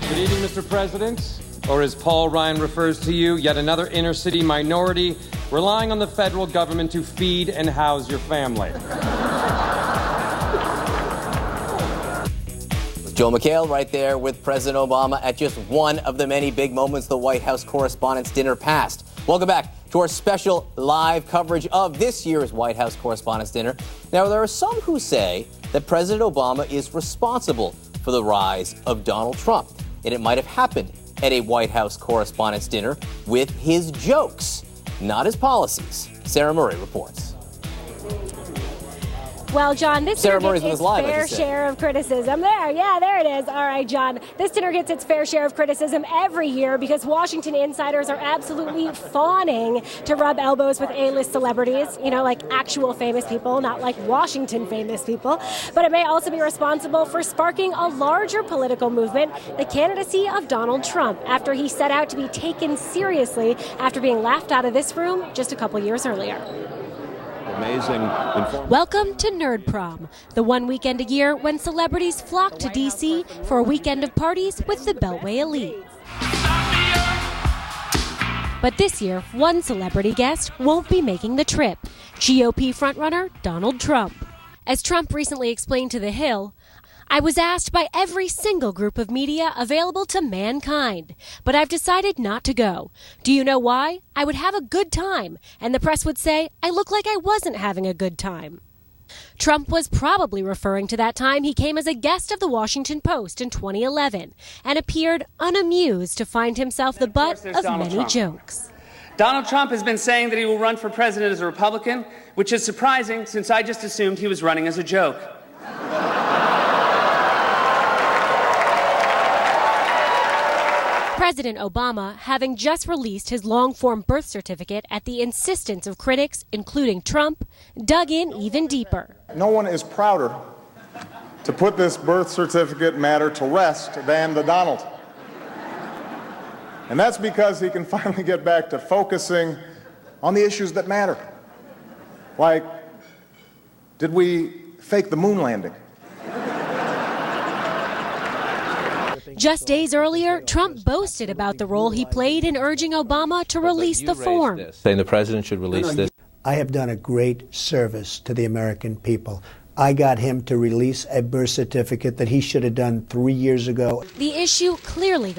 Good evening, Mr. President. Or as Paul Ryan refers to you, yet another inner-city minority relying on the federal government to feed and house your family. Joe McHale right there with President Obama at just one of the many big moments the White House Correspondents Dinner passed. Welcome back to our special live coverage of this year's White House Correspondents Dinner. Now, there are some who say that President Obama is responsible for the rise of Donald Trump, and it might have happened at a White House Correspondents' Dinner with his jokes, not his policies. Sarah Murray reports. Well, John, this Sarah dinner gets Murray's its live, fair share of criticism. There it is. All right, John. This dinner gets its fair share of criticism every year because Washington insiders are absolutely fawning to rub elbows with A-list celebrities, like actual famous people, not like Washington famous people. But it may also be responsible for sparking a larger political movement, the candidacy of Donald Trump, after he set out to be taken seriously after being laughed out of this room just a couple years earlier. Amazing. Welcome to Nerd Prom, the one weekend a year when celebrities flock to D.C. for a weekend of parties with the Beltway elite. But this year, one celebrity guest won't be making the trip, GOP frontrunner Donald Trump. As Trump recently explained to The Hill, I was asked by every single group of media available to mankind, but I've decided not to go. Do you know why? I would have a good time, and the press would say I look like I wasn't having a good time. Trump was probably referring to that time he came as a guest of the Washington Post in 2011 and appeared unamused to find himself the butt of many jokes. Donald Trump has been saying that he will run for president as a Republican, which is surprising since I just assumed he was running as a joke. President Obama, having just released his long-form birth certificate at the insistence of critics, including Trump, dug in even deeper. No one is prouder to put this birth certificate matter to rest than the Donald. And that's because he can finally get back to focusing on the issues that matter. Like, did we fake the moon landing? Just days earlier, Trump boasted about the role he played in urging Obama to release the form. Saying the president should release this. I have done a great service to the American people. I got him to release a birth certificate that he should have done 3 years ago. The issue clearly.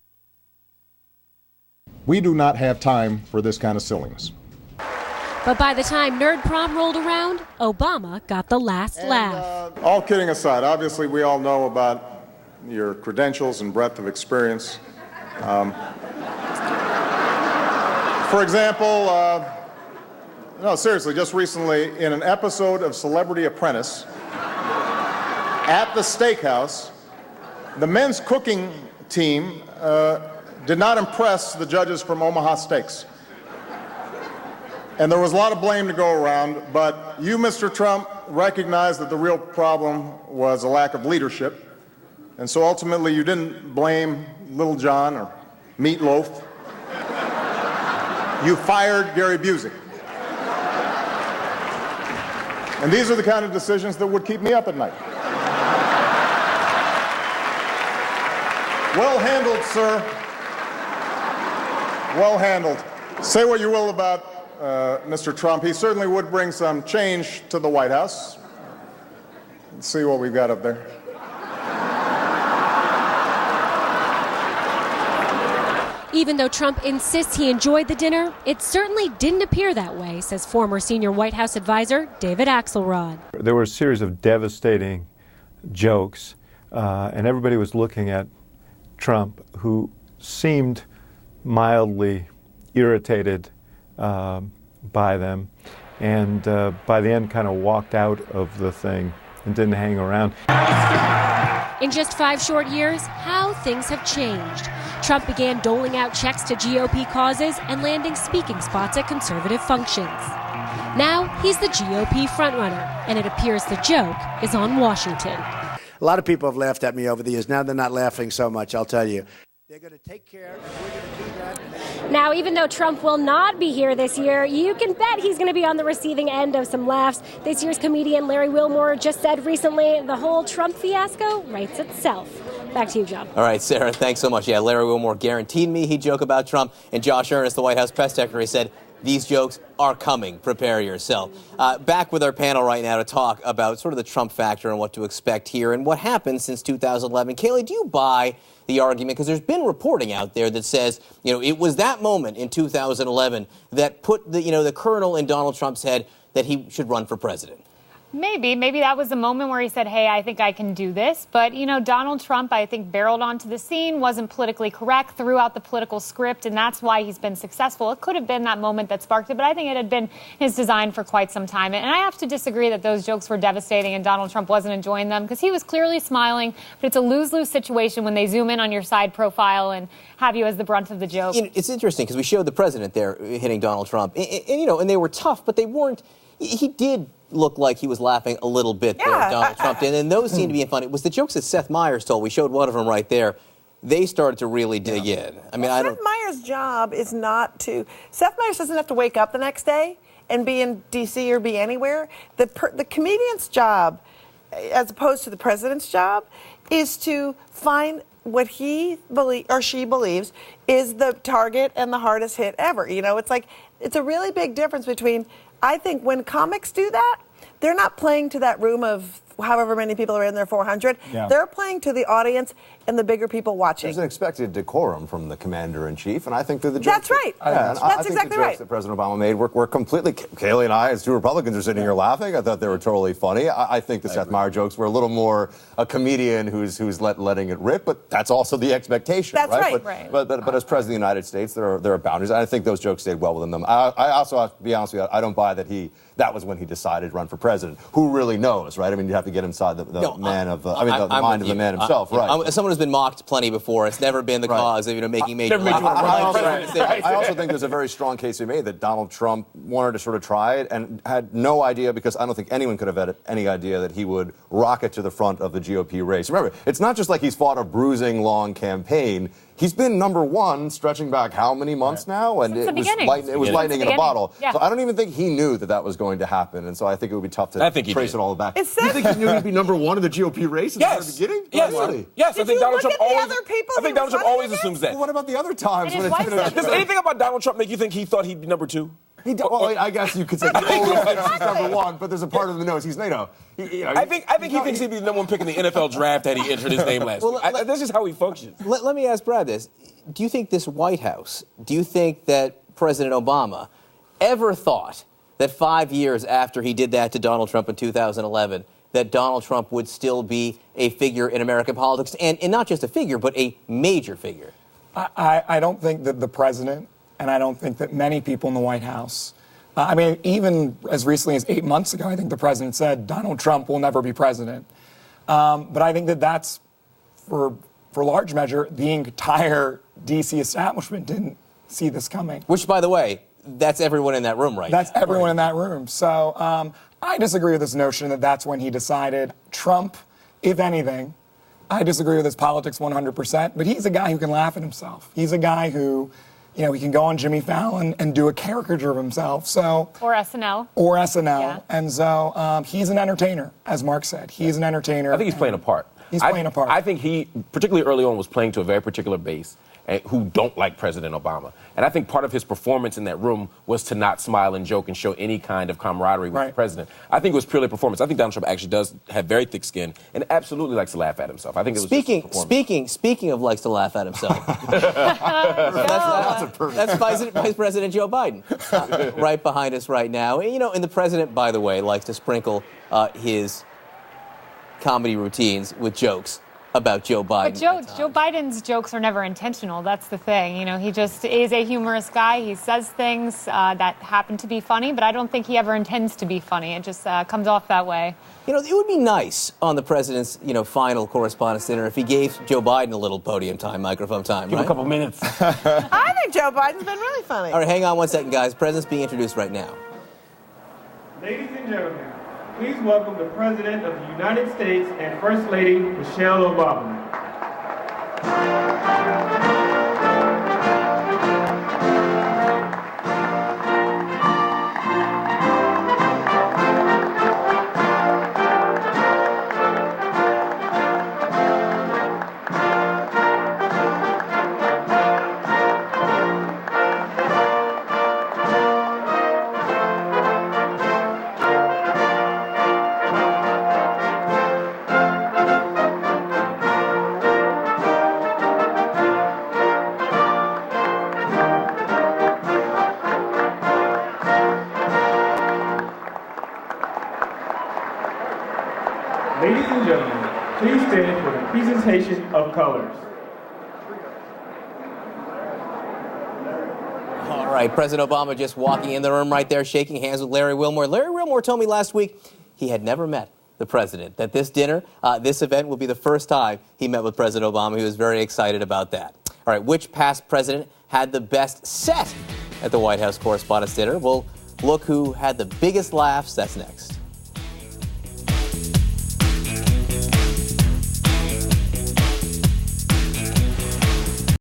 We do not have time for this kind of silliness. But by the time Nerd Prom rolled around, Obama got the last laugh. All kidding aside, obviously we all know about your credentials and breadth of experience. For example, no, seriously, just recently in an episode of Celebrity Apprentice at the steakhouse, the men's cooking team did not impress the judges from Omaha Steaks. And there was a lot of blame to go around, but you, Mr. Trump, recognized that the real problem was a lack of leadership. And so ultimately you didn't blame Little John or Meatloaf. You fired Gary Busey. And these are the kind of decisions that would keep me up at night. Well handled, sir. Well handled. Say what you will about Mr. Trump. He certainly would bring some change to the White House. Let's see what we've got up there. Even though Trump insists he enjoyed the dinner, it certainly didn't appear that way, says former senior White House advisor David Axelrod. There were a series of devastating jokes, and everybody was looking at Trump, who seemed mildly irritated by them, and by the end kind of walked out of the thing and didn't hang around. In just 5 short years, how things have changed. Trump began doling out checks to GOP causes and landing speaking spots at conservative functions. Now he's the GOP frontrunner, and it appears the joke is on Washington. A lot of people have laughed at me over the years. Now they're not laughing so much, I'll tell you. They're going to take care, and we're going to do that. Now, even though Trump will not be here this year, you can bet he's going to be on the receiving end of some laughs. This year's comedian Larry Wilmore just said recently, the whole Trump fiasco writes itself. Back to you, John. All right, Sarah, thanks so much. Yeah, Larry Wilmore guaranteed me he'd joke about Trump, and Josh Earnest, the White House press secretary, said, these jokes are coming. Prepare yourself. Back with our panel right now to talk about sort of the Trump factor and what to expect here and what happened since 2011. Kayleigh, do you buy the argument? Because there's been reporting out there that says, it was that moment in 2011 that put the kernel in Donald Trump's head that he should run for president. Maybe that was the moment where he said, hey, I think I can do this. But, Donald Trump, I think, barreled onto the scene, wasn't politically correct, threw out the political script, and that's why he's been successful. It could have been that moment that sparked it, but I think it had been his design for quite some time. And I have to disagree that those jokes were devastating and Donald Trump wasn't enjoying them, because he was clearly smiling. But it's a lose-lose situation when they zoom in on your side profile and have you as the brunt of the joke. It's interesting because we showed the president there hitting Donald Trump, and they were tough, but they weren't. He did look like he was laughing a little bit there, Donald Trump did, and those seemed to be funny. It was the jokes that Seth Meyers told. We showed one of them right there. They started to really dig in. I mean, Seth Meyers' job is not to. Seth Meyers doesn't have to wake up the next day and be in D.C. or be anywhere. The comedian's job, as opposed to the president's job, is to find what he or she believes is the target and the hardest hit ever. It's a really big difference between. I think when comics do that, they're not playing to that room of however many people are in there, 400. Yeah. They're playing to the audience and the bigger people watching. There's an expected decorum from the commander-in-chief, and I think that the jokes... That's right. That's exactly right. That President Obama made were completely... Kayleigh and I, as two Republicans, are sitting here laughing. I thought they were totally funny. I think the Seth Meyers jokes were a little more a comedian who's letting it rip, but that's also the expectation, that's right? Right. But as President of the United States, there are boundaries. I think those jokes stayed well within them. I also have to be honest with you, I don't buy that was when he decided to run for president. Who really knows, right? I mean, you have to get inside the mind of the man himself, right? As someone who's been mocked plenty before, it's never been the cause of making major. I also think there's a very strong case to be made that Donald Trump wanted to sort of try it and had no idea, because I don't think anyone could have had any idea that he would rocket to the front of the GOP race. Remember, it's not just like he's fought a bruising long campaign. He's been number one, stretching back how many months now? And it was lightning in a bottle. Yeah. So I don't even think he knew that was going to happen. And so I think it would be tough to trace it all back. You think he knew he'd be number one in the GOP race at the very beginning? Yes. Really? Yes. I think Donald Trump always assumes that. Well, what about the other times? Does anything about Donald Trump make you think he thought he'd be number two? Well, I guess you could say he always thinks he's number one, but there's a part of the nose. He's, I think he thinks he'd be the number one pick in the NFL draft had he entered his name last week. That's just how he functions. Let me ask Brad this. Do you think this White House, do you think that President Obama ever thought that 5 years after he did that to Donald Trump in 2011, that Donald Trump would still be a figure in American politics, and not just a figure, but a major figure? I don't think that the president, and I don't think that many people in the White House, even as recently as 8 months ago, I think the president said Donald Trump will never be president. But I think that that's, for large measure, the entire D.C. establishment didn't see this coming. Which, by the way, that's everyone in that room right now. That's everyone in that room. So I disagree with this notion that that's when he decided. Trump, if anything, I disagree with his politics 100%, but he's a guy who can laugh at himself. He's a guy who... he can go on Jimmy Fallon and do a caricature of himself. Or SNL. Yeah. And so he's an entertainer, as Mark said. He's an entertainer. I think he's playing a part. He's playing a part. I think he, particularly early on, was playing to a very particular base who don't like President Obama. And I think part of his performance in that room was to not smile and joke and show any kind of camaraderie with the president. I think it was purely performance. I think Donald Trump actually does have very thick skin and absolutely likes to laugh at himself. I think it was Speaking of likes to laugh at himself, that's Vice President Joe Biden right behind us right now. And the president, by the way, likes to sprinkle his comedy routines with jokes about Joe Biden. But Joe Biden's jokes are never intentional. That's the thing. He just is a humorous guy. He says things that happen to be funny, but I don't think he ever intends to be funny. It just comes off that way. It would be nice on the president's, final correspondence dinner if he gave Joe Biden a little podium time, microphone time. Give him a couple minutes. I think Joe Biden's been really funny. All right, hang on one second, guys. The president's being introduced right now. Ladies and gentlemen, please welcome the President of the United States and First Lady, Michelle Obama. presentation of colors. All right, President Obama just walking in the room right there, shaking hands with Larry Wilmore. Larry Wilmore told me last week he had never met the president, that this dinner, this event will be the first time he met with President Obama. He was very excited about that. All right, which past president had the best set at the White House Correspondents' Dinner? We'll look who had the biggest laughs. That's next.